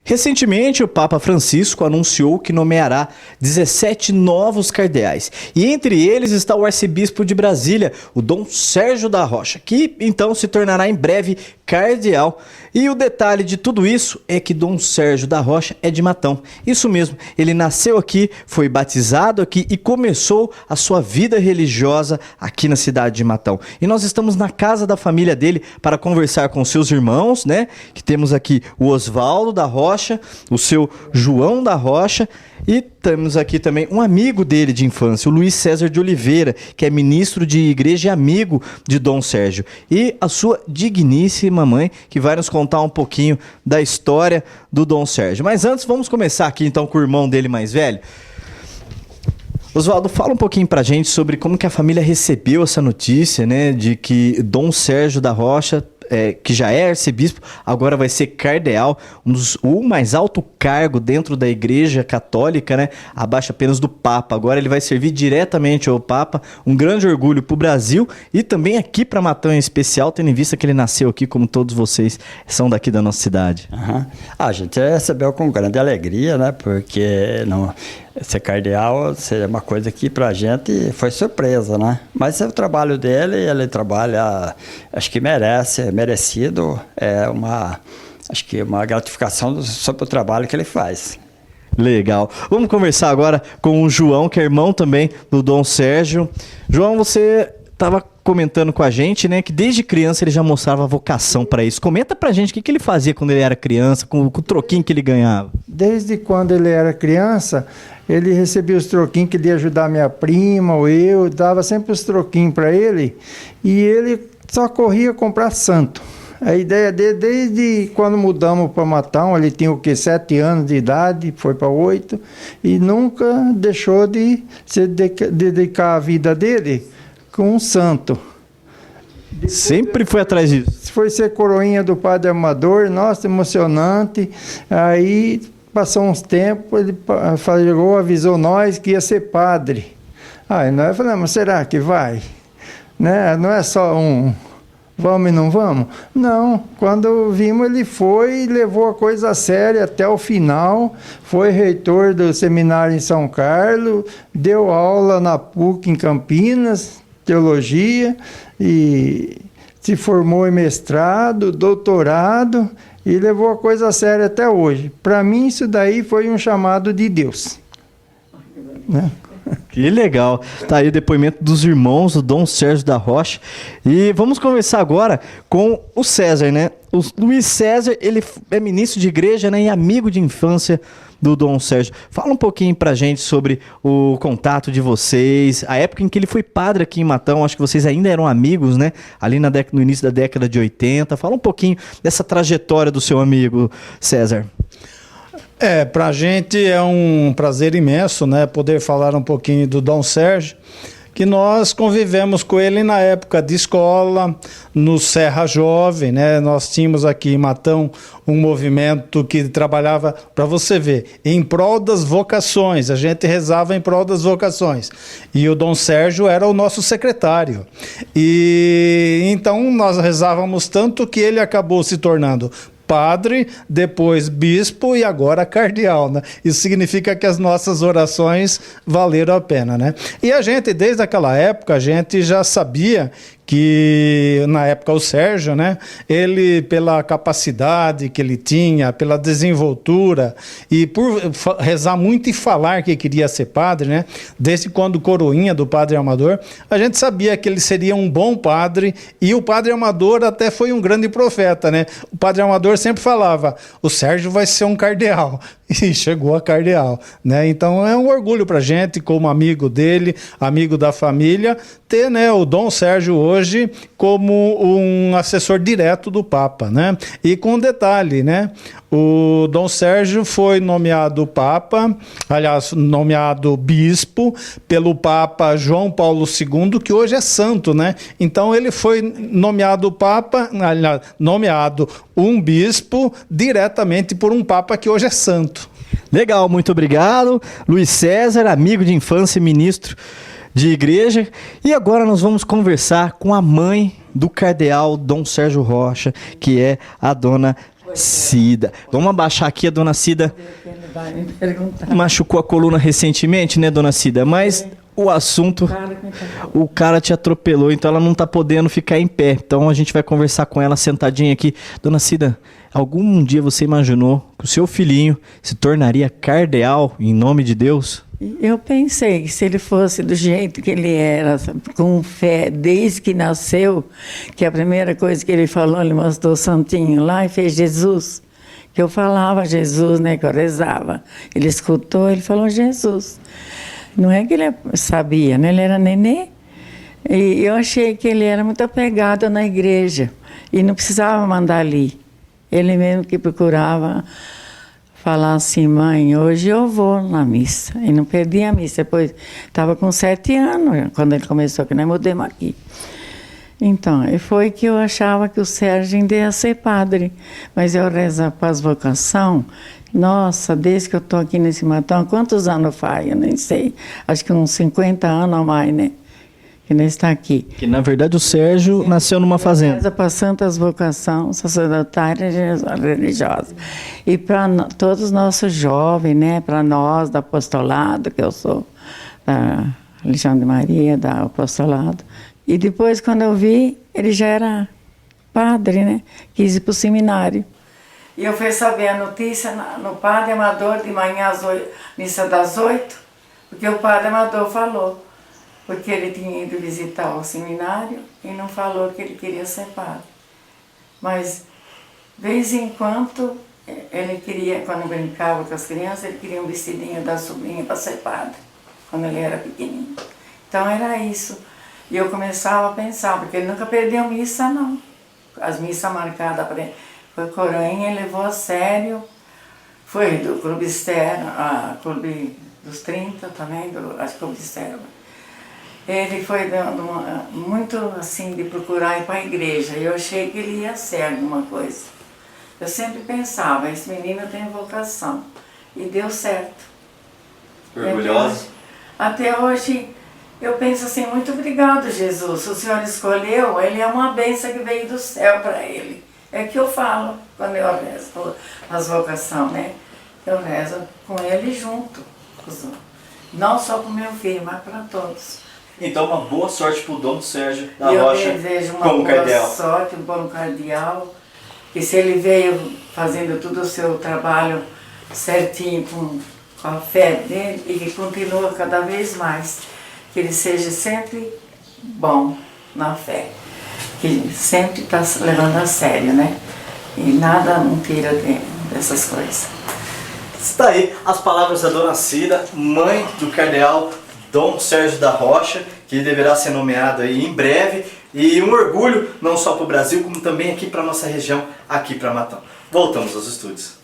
Recentemente, o Papa Francisco anunciou que nomeará 17 novos cardeais. E entre eles está o arcebispo de Brasília, o Dom Sérgio da Rocha, que então se tornará em breve cardeal. E o detalhe de tudo isso é que Dom Sérgio da Rocha é de Matão. Isso mesmo, ele nasceu aqui, foi batizado aqui e começou a sua vida religiosa aqui na cidade de Matão. E nós estamos na casa da família dele para conversar com seus irmãos, né? Que temos aqui o Oswaldo da Rocha, o seu João da Rocha, e temos aqui também um amigo dele de infância, o Luiz César de Oliveira, que é ministro de igreja e amigo de Dom Sérgio, e a sua digníssima mãe, que vai nos contar um pouquinho da história do Dom Sérgio. Mas antes, vamos começar aqui então com o irmão dele mais velho. Oswaldo, fala um pouquinho pra gente sobre como que a família recebeu essa notícia, né, de que Dom Sérgio da Rocha, que já é arcebispo, agora vai ser cardeal, o mais alto cargo dentro da Igreja Católica, né? Abaixo apenas do Papa. Agora ele vai servir diretamente ao Papa, um grande orgulho para o Brasil e também aqui para Matão em especial, tendo em vista que ele nasceu aqui, como todos vocês são daqui da nossa cidade. Uhum. A gente recebeu com grande alegria, né? Porque ser cardeal seria uma coisa que pra gente foi surpresa, né? Mas é o trabalho dele, ele trabalha, acho que merecido, acho que uma gratificação sobre o trabalho que ele faz. Legal. Vamos conversar agora com o João, que é irmão também do Dom Sérgio. João, você estava comentando com a gente, né, que desde criança ele já mostrava vocação para isso. Comenta pra gente o que ele fazia quando ele era criança, com o troquinho que ele ganhava. Desde quando ele era criança, ele recebia os troquinhos que ele ia ajudar minha prima ou eu, dava sempre os troquinhos para ele, e ele só corria comprar santo. A ideia dele, desde quando mudamos para Matão, ele tinha 7 anos de idade, foi para 8, e nunca deixou de se dedicar a vida dele com um santo. Sempre foi atrás disso. Foi ser coroinha do Padre Amador, nossa, emocionante. Aí passou uns tempos, ele chegou, avisou nós que ia ser padre. Aí nós falamos, será que vai? Né? Não é só vamos e não vamos? Não, quando vimos ele foi e levou a coisa a sério até o final, foi reitor do seminário em São Carlos, deu aula na PUC em Campinas, teologia, e se formou em mestrado, doutorado, e levou a coisa a sério até hoje. Para mim isso daí foi um chamado de Deus. Né? Que legal. Tá aí o depoimento dos irmãos do Dom Sérgio da Rocha. E vamos conversar agora com o César, né? O Luiz César, ele é ministro de igreja, né, e amigo de infância do Dom Sérgio. Fala um pouquinho pra gente sobre o contato de vocês, a época em que ele foi padre aqui em Matão. Acho que vocês ainda eram amigos, né? Ali no início da década de 80. Fala um pouquinho dessa trajetória do seu amigo César. Pra gente é um prazer imenso, né, poder falar um pouquinho do Dom Sérgio, que nós convivemos com ele na época de escola, no Serra Jovem, né? Nós tínhamos aqui em Matão um movimento que trabalhava, para você ver, em prol das vocações. A gente rezava em prol das vocações. E o Dom Sérgio era o nosso secretário. E então nós rezávamos tanto que ele acabou se tornando padre, depois bispo e agora cardeal, né? Isso significa que as nossas orações valeram a pena, né? E a gente, desde aquela época, a gente já sabia que, na época, o Sérgio, né, ele, pela capacidade que ele tinha, pela desenvoltura, e por rezar muito e falar que queria ser padre, né, desde quando coroinha do Padre Amador, a gente sabia que ele seria um bom padre, e o Padre Amador até foi um grande profeta, né? O Padre Amador sempre falava, o Sérgio vai ser um cardeal, e chegou a cardeal, né? Então é um orgulho pra gente, como amigo dele, amigo da família, ter, né, o Dom Sérgio hoje como um assessor direto do Papa, né? E com um detalhe, né? O Dom Sérgio foi nomeado Papa, aliás, nomeado Bispo pelo Papa João Paulo II, que hoje é santo, né? Então ele foi nomeado Papa, aliás, nomeado um Bispo diretamente por um Papa que hoje é santo. Legal, muito obrigado. Luiz César, amigo de infância e ministro de igreja. E agora nós vamos conversar com a mãe do cardeal Dom Sérgio Rocha, que é a dona Cida. Vamos abaixar aqui, a dona Cida Ele vai me perguntar. machucou a coluna recentemente, né, dona Cida? Mas o assunto, o cara te atropelou, então ela não tá podendo ficar em pé. Então a gente vai conversar com ela sentadinha aqui. Dona Cida, algum dia você imaginou que o seu filhinho se tornaria cardeal em nome de Deus? Eu pensei que se ele fosse do jeito que ele era, com fé, desde que nasceu, que a primeira coisa que ele falou, ele mostrou o santinho lá e fez Jesus. Que eu falava Jesus, né, que eu rezava. Ele escutou, ele falou Jesus. Não é que ele sabia, né, ele era nenê. E eu achei que ele era muito apegado na igreja e não precisava mandar ali. Ele mesmo que procurava falar assim, mãe, hoje eu vou na missa. E não perdi a missa. Depois, estava com 7 anos, quando ele começou, que nós mudamos aqui. Então, e foi que eu achava que o Sérgio ainda ia ser padre. Mas eu rezo para as vocação. Nossa, desde que eu estou aqui nesse matão, quantos anos faz? Eu nem sei. Acho que uns 50 anos ou mais, né? Que nem está aqui. Que na verdade o Sérgio nasceu numa fazenda. Reza para santas vocação sacerdotária e religiosa. E para todos os nossos jovens, né? Para nós, do apostolado, que eu sou da Legião de Maria, da apostolado. E depois, quando eu vi, ele já era padre, né? Quis ir para o seminário. E eu fui saber a notícia no Padre Amador, de manhã, missa das 8, porque o Padre Amador falou. Porque ele tinha ido visitar o seminário e não falou que ele queria ser padre. Mas, de vez em quando, ele queria, quando brincava com as crianças, ele queria um vestidinho da sobrinha para ser padre, quando ele era pequenininho. Então era isso. E eu começava a pensar, porque ele nunca perdeu missa, não. As missas marcadas para ele. Foi Coroinha, ele levou a sério. Foi do Clube Estero, a Clube dos 30 também, acho que Clube Estero. Ele foi dando muito assim de procurar ir para a igreja. E eu achei que ele ia ser alguma coisa. Eu sempre pensava, esse menino tem vocação. E deu certo. Orgulhosa? Até hoje eu penso assim, muito obrigado, Jesus. O Senhor escolheu, ele é uma bênção que veio do céu para ele. É que eu falo quando eu rezo as vocações, né? Eu rezo com ele junto. Não só para o meu filho, mas para todos. Então uma boa sorte pro Dom Sérgio da eu Rocha desejo uma como boa cardeal. sorte, um bom cardeal, que se ele veio fazendo todo o seu trabalho certinho com a fé dele e que continua cada vez mais, que ele seja sempre bom na fé, que sempre está levando a sério, né? E nada não tira dessas coisas. Está aí as palavras da dona Cida, mãe do cardeal Dom Sérgio da Rocha, que deverá ser nomeado aí em breve, e um orgulho não só para o Brasil, como também aqui para a nossa região, aqui para Matão. Voltamos aos estúdios.